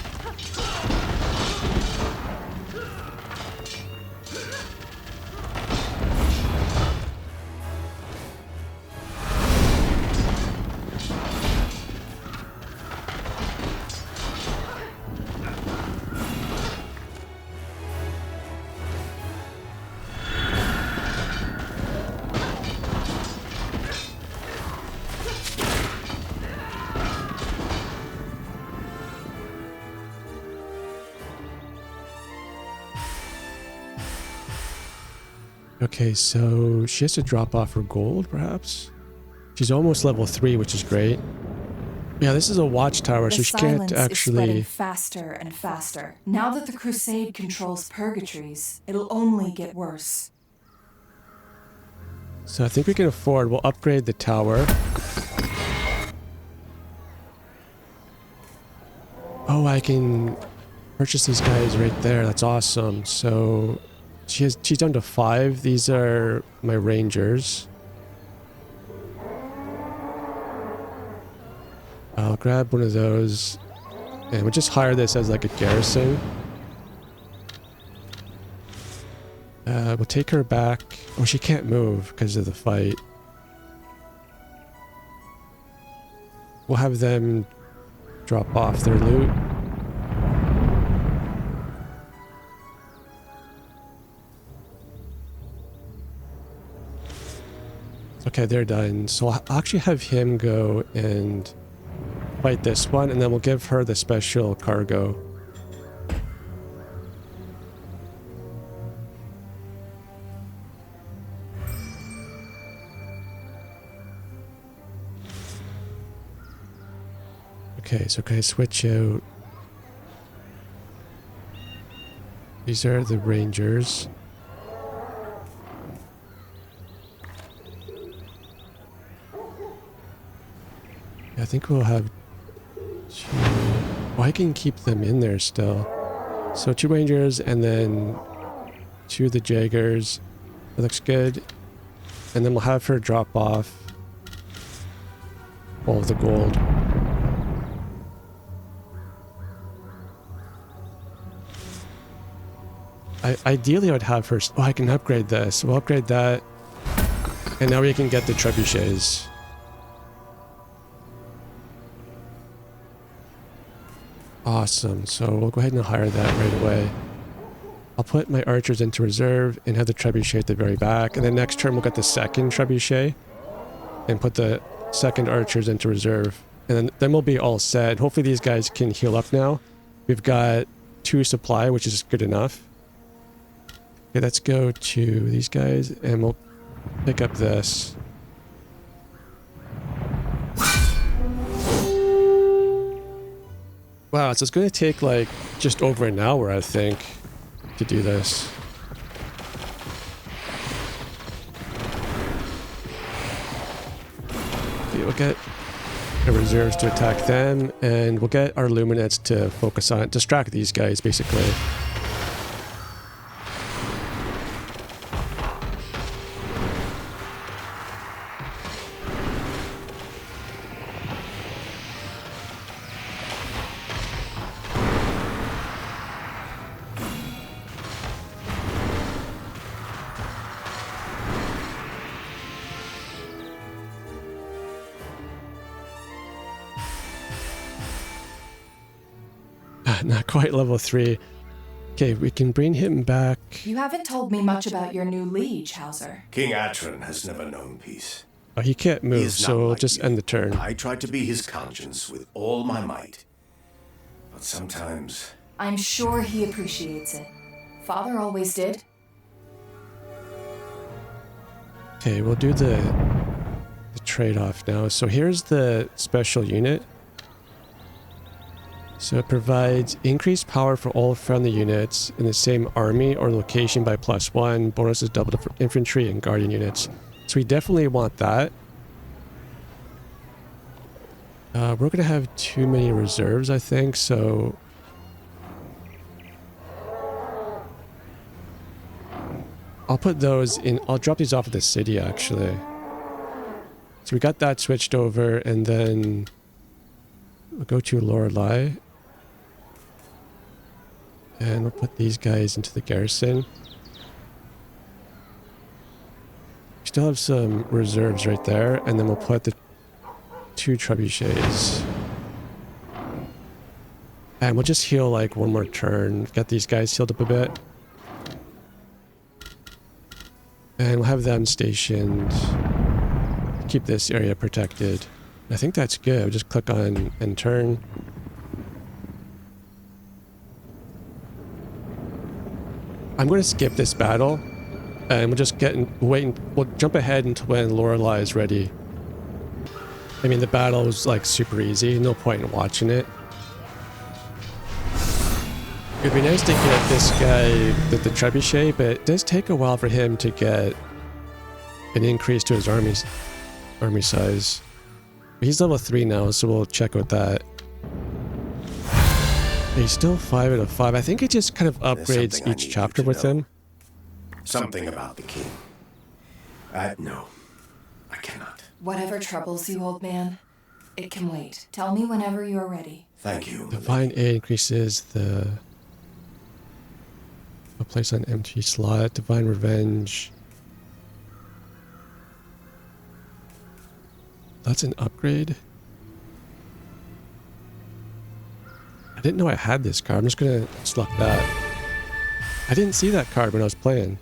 Okay, so she has to drop off her gold, perhaps? She's almost level 3, which is great. Yeah, this is a watchtower, so she can't Is spreading actually... faster and faster. Now that the Crusade controls purgatories, it'll only get worse. So I think we can afford... We'll upgrade the tower. Oh, I can purchase these guys right there. That's awesome. So she's down to 5. These are my rangers. I'll grab one of those and we'll just hire this as like a garrison. We'll take her back. Oh, she can't move because of the fight. We'll have them drop off their loot. Okay, they're done. So I'll actually have him go and fight this one, and then we'll give her the special cargo. Okay, so can I switch out? These are the rangers. I think we'll have 2... Oh, I can keep them in there still. So 2 rangers and then 2 of the jaggers. That looks good. And then we'll have her drop off all of the gold. Ideally, I would have her... Oh, I can upgrade this. We'll upgrade that. And now we can get the trebuchets. Awesome. So we'll go ahead and hire that right away. I'll put my archers into reserve and have the trebuchet at the very back. And then next turn, we'll get the second trebuchet and put the second archers into reserve. And then we'll be all set. Hopefully these guys can heal up now. We've got 2 supply, which is good enough. Okay, let's go to these guys and we'll pick up this. Wow, so it's going to take like just over an hour, I think, to do this. Okay, we'll get our reserves to attack them, and we'll get our luminets to focus on it, distract these guys, basically. Not quite level 3. Okay, we can bring him back. You haven't told me much about your new liege, Hauser. King Atron has never known peace. Oh, he can't He move, is so not we'll like just you. end the turn. I tried to be his conscience with all my might. But sometimes... I'm sure he appreciates it. Father always did. Okay, we'll do the trade-off now. So here's the special unit. So it provides increased power for all friendly units in the same army or location by +1. Bonuses doubled for infantry and guardian units. So we definitely want that. We're going to have too many reserves, I think, so... I'll put those in... I'll drop these off at the city, actually. So we got that switched over, and then... We'll go to Lorelei. And we'll put these guys into the garrison. Still have some reserves right there, and then we'll put the 2 trebuchets. And we'll just heal like one more turn. Get these guys healed up a bit. And we'll have them stationed. Keep this area protected. I think that's good. We'll just click on and turn. I'm going to skip this battle. And we'll just we'll jump ahead until when Lorelei is ready. I mean, the battle was like super easy. No point in watching it. It'd be nice to get this guy the trebuchet, but it does take a while for him to get an increase to his army size. He's level 3 now, so we'll check with that. He's still 5 out of 5. I think it just kind of upgrades each chapter with him. Something about the king. No, I cannot. Whatever troubles you, old man, it can wait. Tell me whenever you are ready. Thank you. Divine Aid increases the... A place on empty slot. Divine Revenge. That's an upgrade. I didn't know I had this card. I'm just gonna select that. I didn't see that card when I was playing.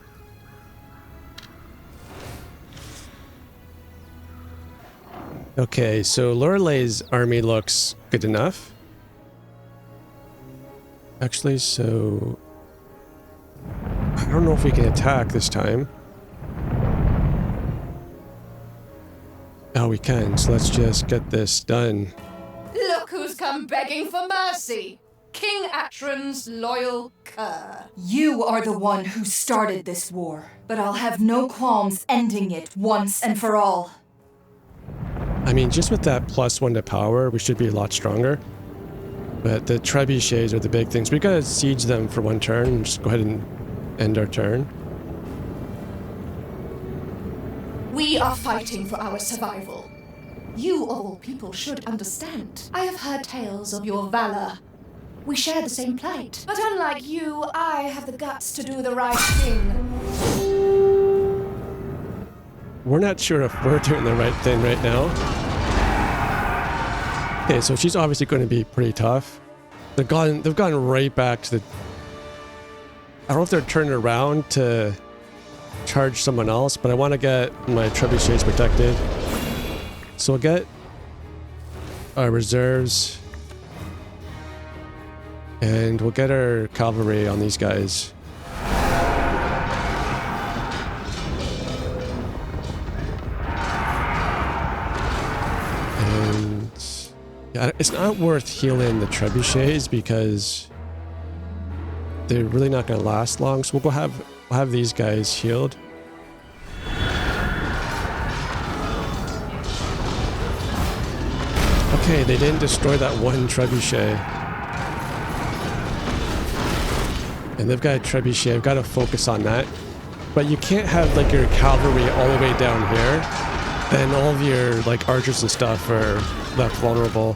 Okay, so Lorelei's army looks good enough. Actually, so... I don't know if we can attack this time. Oh, we can, so let's just get this done. Look who's come begging for mercy. King Atron's loyal cur. You are the one who started this war, but I'll have no qualms ending it once and for all. I mean, just with that +1 to power, we should be a lot stronger. But the trebuchets are the big things. We gotta siege them for 1 turn and just go ahead and end our turn. We are fighting for our survival. You, of all people, should understand. I have heard tales of your valor. We share the same plight. But unlike you, I have the guts to do the right thing. We're not sure if we're doing the right thing right now. Okay, so she's obviously going to be pretty tough. They've gone right back to the... I don't know if they're turning around to charge someone else, but I want to get my trebuchets protected. So we'll get our reserves. And we'll get our cavalry on these guys. And yeah, it's not worth healing the trebuchets because they're really not going to last long. So we'll have these guys healed. Okay, they didn't destroy that 1 trebuchet. And they've got a trebuchet. I've got to focus on that. But you can't have like your cavalry all the way down here. Then all of your like archers and stuff are left vulnerable.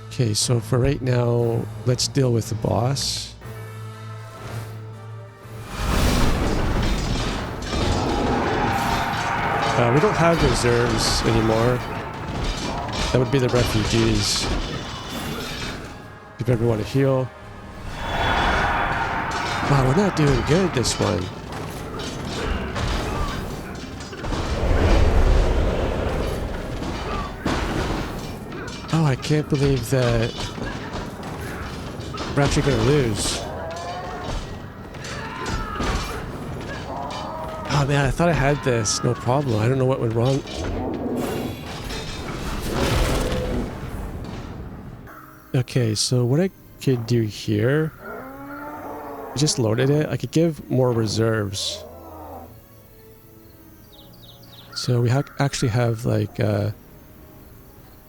Okay, so for right now, let's deal with the boss. We don't have reserves anymore. That would be the refugees. If everyone want to heal. Wow, we're not doing good this one. I can't believe that we're actually going to lose. Oh man, I thought I had this. No problem. I don't know what went wrong. Okay, so what I could do here, I just loaded it. I could give more reserves. So we actually have like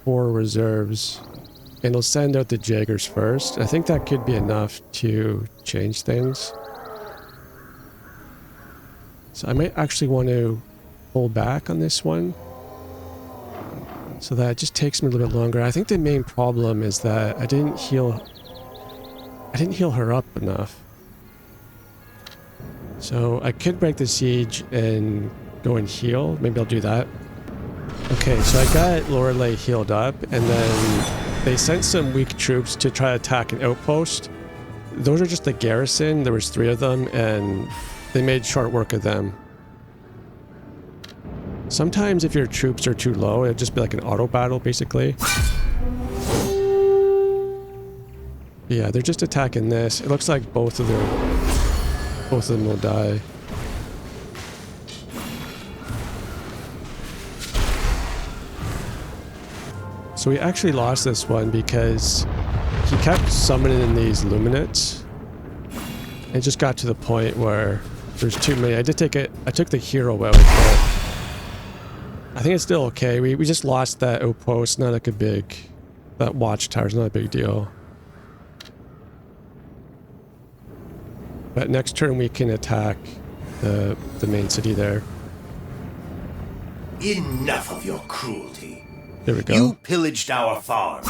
4 reserves, and it'll send out the Jaegers first. I think that could be enough to change things. So I might actually want to pull back on this one, so that it just takes me a little bit longer. I think the main problem is that I didn't heal her up enough. So I could break the siege and go and heal. Maybe I'll do that. Okay, so I got Lorelei healed up, and then they sent some weak troops to try to attack an outpost. Those are just the garrison. There was 3 of them, and they made short work of them. Sometimes if your troops are too low, it'll just be like an auto battle, basically. Yeah, they're just attacking this. It looks like both of them will die. So we actually lost this one because he kept summoning these Luminates. It just got to the point where there's too many. I took the hero out, but I think it's still okay. We just lost that outpost. Not like that watchtower's not a big deal. But next turn we can attack the main city there. Enough of your cruelty. There we go. You pillaged our farms,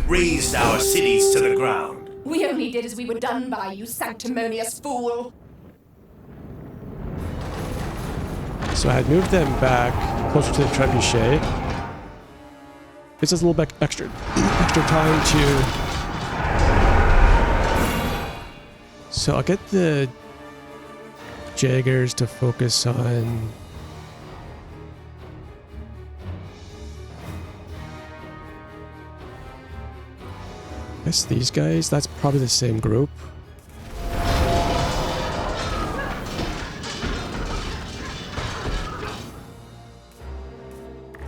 razed our cities to the ground. We only did as we were done by, you sanctimonious fool. So I had moved them back closer to the trebuchet. Gives us a little bit extra time to... So I'll get the Jaegers to focus on... I guess these guys, that's probably the same group.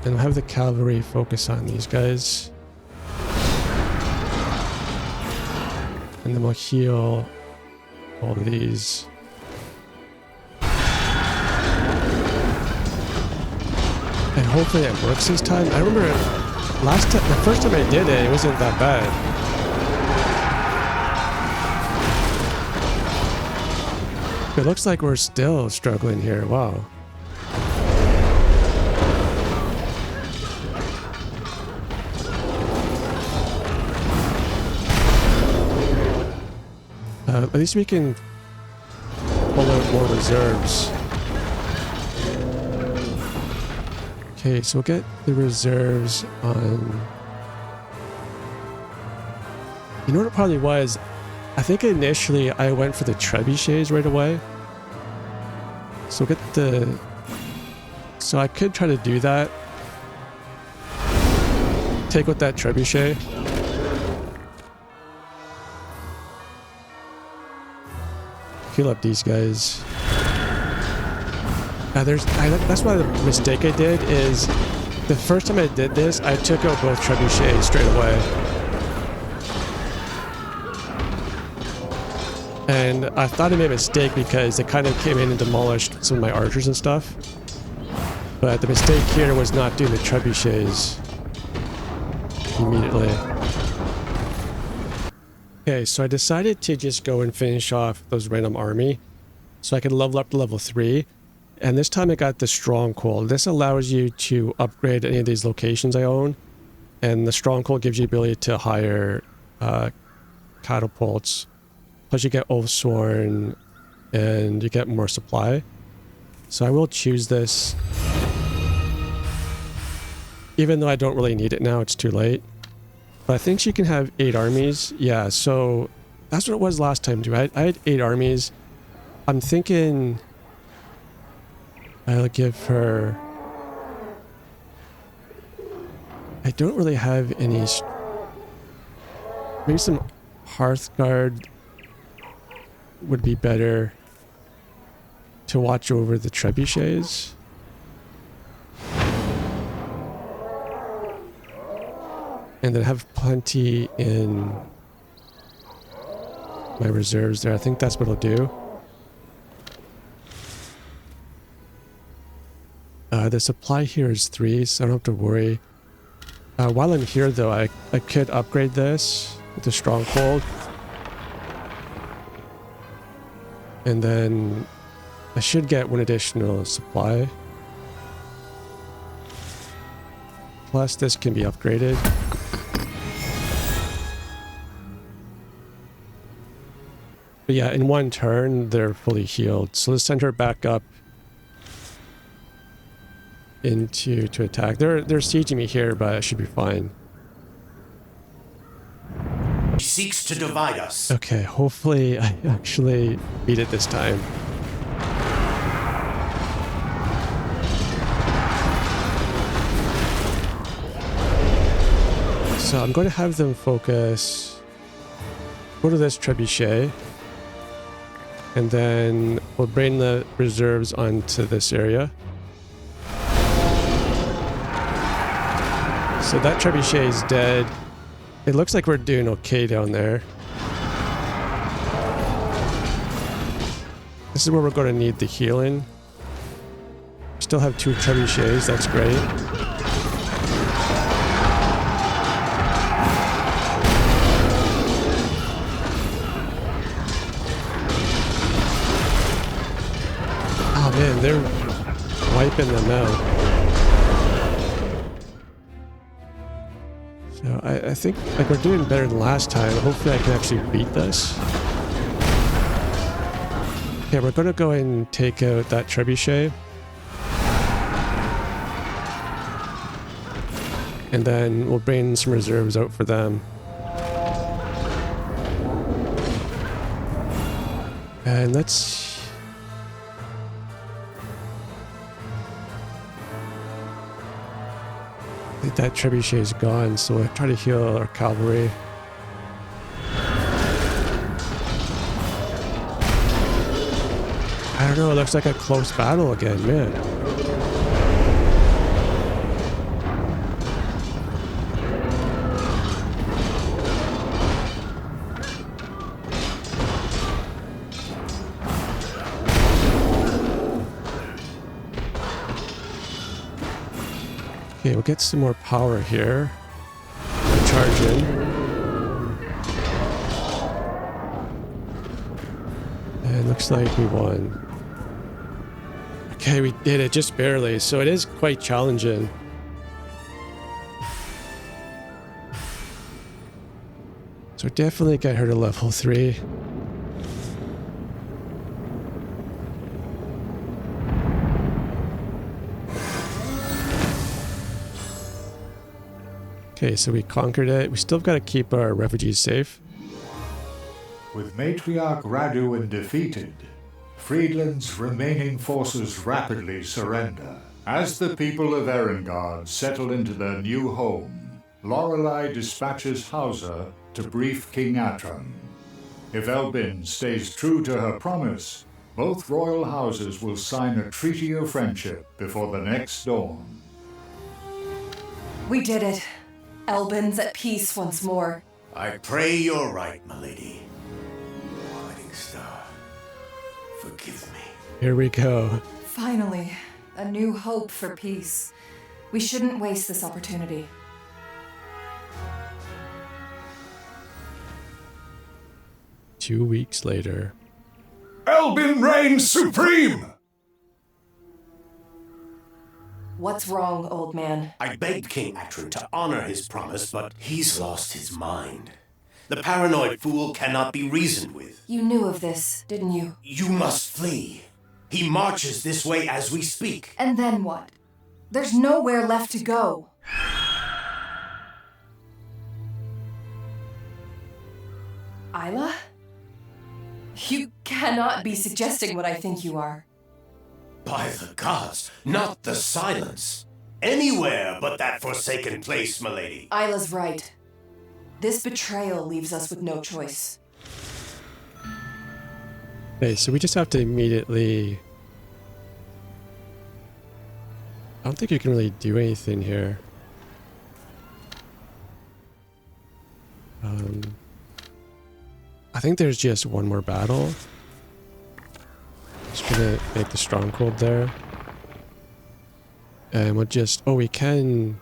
And I'll have the cavalry focus on these guys. And then we'll heal all of these. And hopefully it works this time. I remember the first time I did it, it wasn't that bad. It looks like we're still struggling here. Wow. At least we can pull out more reserves. Okay, so we'll get the reserves on... You know what it probably was? I think initially I went for the trebuchets right away. So we'll get the... So I could try to do that. Take out that trebuchet. Heal up these guys. That's why the mistake I did is the first time I did this, I took out both trebuchets straight away. And I thought I made a mistake because they kind of came in and demolished some of my archers and stuff. But the mistake here was not doing the trebuchets immediately. Okay, so I decided to just go and finish off those random army so I could level up to level 3. And this time I got the Stronghold. This allows you to upgrade any of these locations I own. And the Stronghold gives you the ability to hire catapults. Plus you get Oathsworn and you get more supply. So I will choose this. Even though I don't really need it now, it's too late. But I think she can have 8 armies. Yeah, so that's what it was last time too. I had 8 armies. I'm thinking I'll give her... I don't really have any Maybe some Hearthguard would be better to watch over the trebuchets. And then have plenty in my reserves there. I think that's what I'll do. The supply here is 3, so I don't have to worry. While I'm here though, I could upgrade this with the Stronghold. And then I should get 1 additional supply. Plus this can be upgraded. But yeah, in 1 turn, they're fully healed. So let's send her back up to attack. They're sieging me here, but I should be fine. He seeks to divide us. Okay, hopefully I actually beat it this time. So I'm going to have them focus. Go to this trebuchet. And then we'll bring the reserves onto this area. So that trebuchet is dead. It looks like we're doing okay down there. This is where we're going to need the healing. Still have 2 trebuchets, that's great. Oh man, they're wiping them out. So I think like we're doing better than last time. Hopefully I can actually beat this. Okay, we're gonna go and take out that trebuchet. And then we'll bring some reserves out for them. And let's... I think that trebuchet is gone, so we'll try to heal our cavalry. I don't know, it looks like a close battle again, man. Okay, we'll get some more power here. Charge in. And looks like we won. Okay, we did it just barely, so it is quite challenging. So definitely get her to level 3. Okay, so we conquered it. We still got to keep our refugees safe. With Matriarch Raduin defeated, Friedland's remaining forces rapidly surrender. As the people of Erengard settle into their new home, Lorelei dispatches Hauser to brief King Atron. If Elbin stays true to her promise, both royal houses will sign a treaty of friendship before the next dawn. We did it. Elbin's at peace once more. I pray you're right, milady. Fighting Star, forgive me. Here we go. Finally, a new hope for peace. We shouldn't waste this opportunity. Two weeks later. Elbin reigns supreme! What's wrong, old man? I begged King Atron to honor his promise, but he's lost his mind. The paranoid fool cannot be reasoned with. You knew of this, didn't you? You must flee. He marches this way as we speak. And then what? There's nowhere left to go. Isla? You cannot be suggesting what I think you are. By the gods, not the silence. Anywhere but that forsaken place, milady. Isla's right. This betrayal leaves us with no choice. Okay, so we just have to immediately... I don't think you can really do anything here. I think there's just one more battle. Just gonna make the stronghold there. And we'll just... Oh, we can...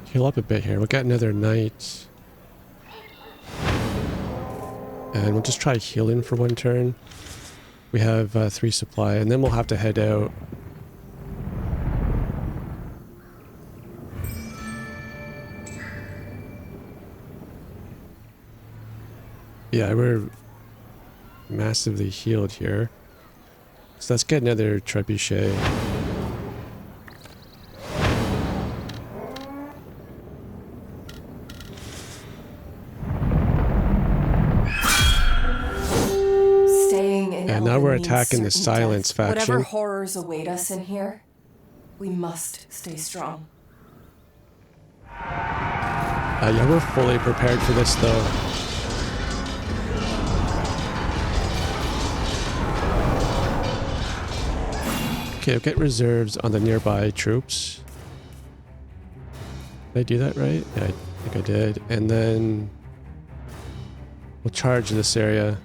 heal up a bit here. We'll get another knight. And we'll just try healing for one turn. We have 3 supply, and then we'll have to head out. Yeah, we're massively healed here. So let's get another trebuchet. Staying in And now we're Elven means attacking the certain Silence death. faction. Whatever horrors await us in here, we must stay strong. Yeah, we're fully prepared for this though. Okay, I'll get reserves on the nearby troops. Did I do that right? Yeah, I think I did. And then we'll charge this area.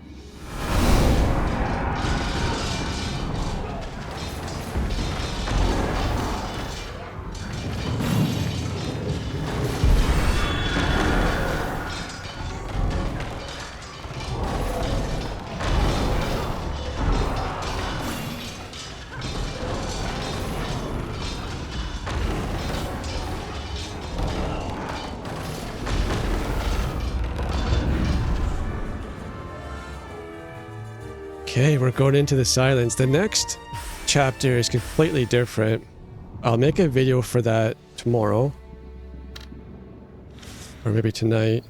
Okay, we're going into the Silence. The next chapter is completely different. I'll make a video for that tomorrow. Or maybe tonight.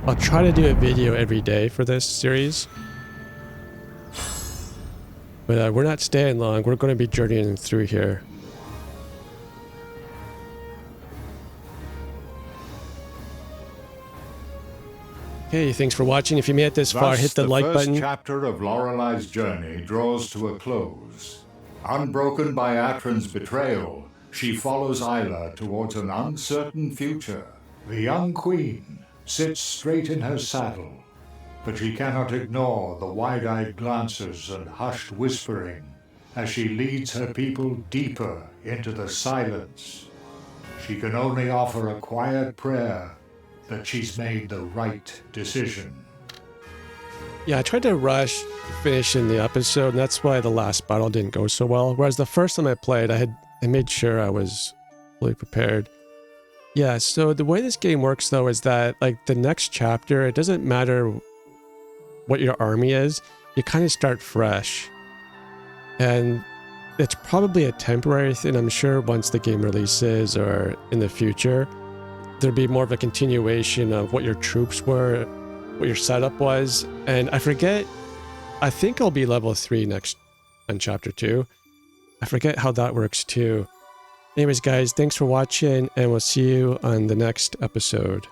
I'll try to do a video every day for this series. But we're not staying long. We're going to be journeying through here. Okay, thanks for watching. If you made it this far, hit the like button. The first chapter of Lorelei's journey draws to a close. Unbroken by Atron's betrayal, she follows Isla towards an uncertain future. The young queen sits straight in her saddle, but she cannot ignore the wide-eyed glances and hushed whispering as she leads her people deeper into the Silence. She can only offer a quiet prayer that she's made the right decision. Yeah, I tried to rush finishing the episode, and that's why the last battle didn't go so well. Whereas the first time I played, I made sure I was fully prepared. Yeah, so the way this game works though is that like the next chapter, it doesn't matter what your army is, you kind of start fresh. And it's probably a temporary thing. I'm sure once the game releases or in the future, there'd be more of a continuation of what your troops were, what your setup was. And I forget, I think I'll be level 3 next on chapter 2. I forget how that works too. Anyways, guys, thanks for watching, and we'll see you on the next episode.